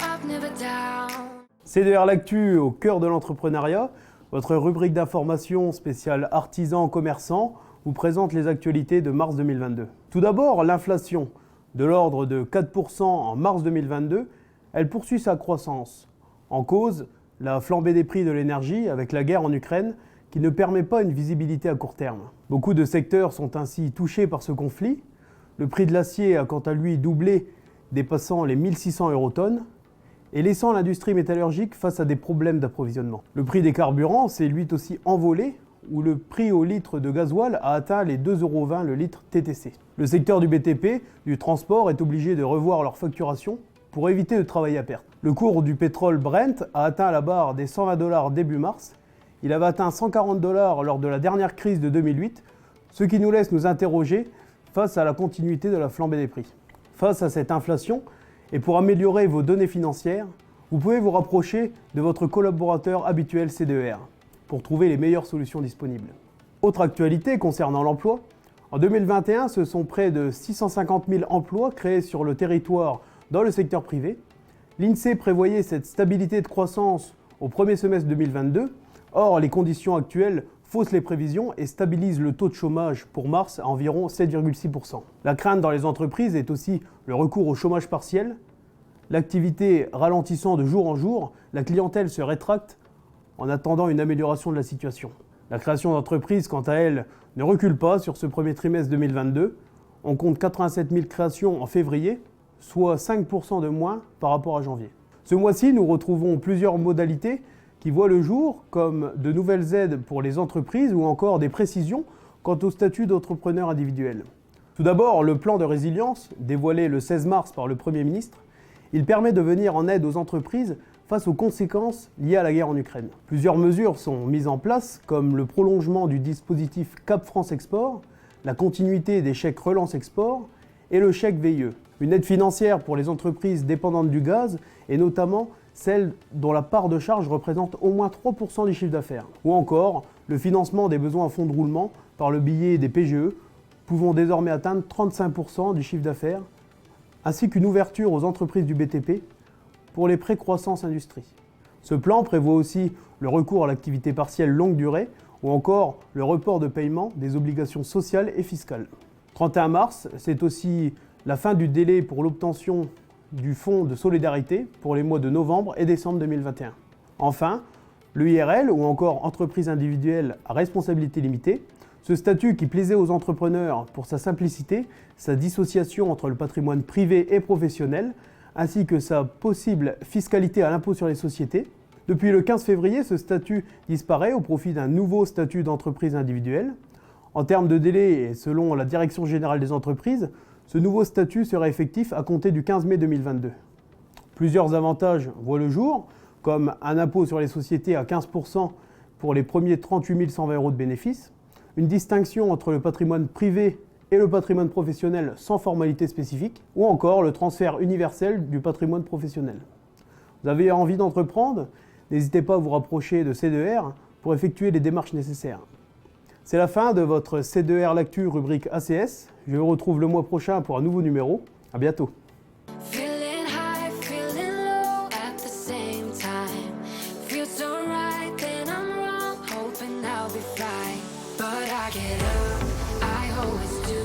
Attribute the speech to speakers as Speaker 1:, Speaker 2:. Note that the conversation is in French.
Speaker 1: up, never down.
Speaker 2: C2R L'Actu au cœur de l'entrepreneuriat, votre rubrique d'information spéciale artisans commerçants vous présente les actualités de mars 2022. Tout d'abord, l'inflation, de l'ordre de 4% en mars 2022, elle poursuit sa croissance. En cause, la flambée des prix de l'énergie avec la guerre en Ukraine qui ne permet pas une visibilité à court terme. Beaucoup de secteurs sont ainsi touchés par ce conflit. Le prix de l'acier a quant à lui doublé, dépassant les 1600 € et laissant l'industrie métallurgique face à des problèmes d'approvisionnement. Le prix des carburants s'est lui aussi envolé, où le prix au litre de gasoil a atteint les 2,20 € le litre TTC. Le secteur du BTP, du transport, est obligé de revoir leur facturation pour éviter de travailler à perte. Le cours du pétrole Brent a atteint la barre des 120 $ début mars. Il avait atteint 140 $ lors de la dernière crise de 2008, ce qui nous laisse nous interroger face à la continuité de la flambée des prix. Face à cette inflation, et pour améliorer vos données financières, vous pouvez vous rapprocher de votre collaborateur habituel C2R pour trouver les meilleures solutions disponibles. Autre actualité concernant l'emploi, en 2021, ce sont près de 650 000 emplois créés sur le territoire dans le secteur privé. L'INSEE prévoyait cette stabilité de croissance au premier semestre 2022. Or, les conditions actuelles faussent les prévisions et stabilisent le taux de chômage pour mars à environ 7,6%. La crainte dans les entreprises est aussi le recours au chômage partiel. L'activité ralentissant de jour en jour, la clientèle se rétracte en attendant une amélioration de la situation. La création d'entreprises, quant à elle, ne recule pas sur ce premier trimestre 2022. On compte 87 000 créations en février, soit 5% de moins par rapport à janvier. Ce mois-ci, nous retrouvons plusieurs modalités qui voient le jour, comme de nouvelles aides pour les entreprises ou encore des précisions quant au statut d'entrepreneur individuel. Tout d'abord, le plan de résilience, dévoilé le 16 mars par le Premier ministre, il permet de venir en aide aux entreprises face aux conséquences liées à la guerre en Ukraine. Plusieurs mesures sont mises en place, comme le prolongement du dispositif Cap France Export, la continuité des chèques Relance Export et le chèque VIE. Une aide financière pour les entreprises dépendantes du gaz et notamment celles dont la part de charge représente au moins 3% du chiffre d'affaires. Ou encore le financement des besoins en fonds de roulement par le biais des PGE, pouvant désormais atteindre 35% du chiffre d'affaires, ainsi qu'une ouverture aux entreprises du BTP pour les prêts croissance industrie. Ce plan prévoit aussi le recours à l'activité partielle longue durée ou encore le report de paiement des obligations sociales et fiscales. 31 mars, c'est aussi la fin du délai pour l'obtention du fonds de solidarité pour les mois de novembre et décembre 2021. Enfin, l'EIRL ou encore entreprise individuelle à responsabilité limitée, ce statut qui plaisait aux entrepreneurs pour sa simplicité, sa dissociation entre le patrimoine privé et professionnel, ainsi que sa possible fiscalité à l'impôt sur les sociétés. Depuis le 15 février, ce statut disparaît au profit d'un nouveau statut d'entreprise individuelle. En termes de délai et selon la Direction générale des entreprises, ce nouveau statut sera effectif à compter du 15 mai 2022. Plusieurs avantages voient le jour, comme un impôt sur les sociétés à 15% pour les premiers 38 120 € de bénéfices, une distinction entre le patrimoine privé et le patrimoine professionnel sans formalité spécifique, ou encore le transfert universel du patrimoine professionnel. Vous avez envie d'entreprendre? N'hésitez pas à vous rapprocher de C2R pour effectuer les démarches nécessaires. C'est la fin de votre C2R L'Actu rubrique ACS. Je vous retrouve le mois prochain pour un nouveau numéro. À bientôt.
Speaker 1: Feeling high, feeling low at the same time. Feel so right, then I'm wrong, hoping I'll be fine. But I get up, I always do.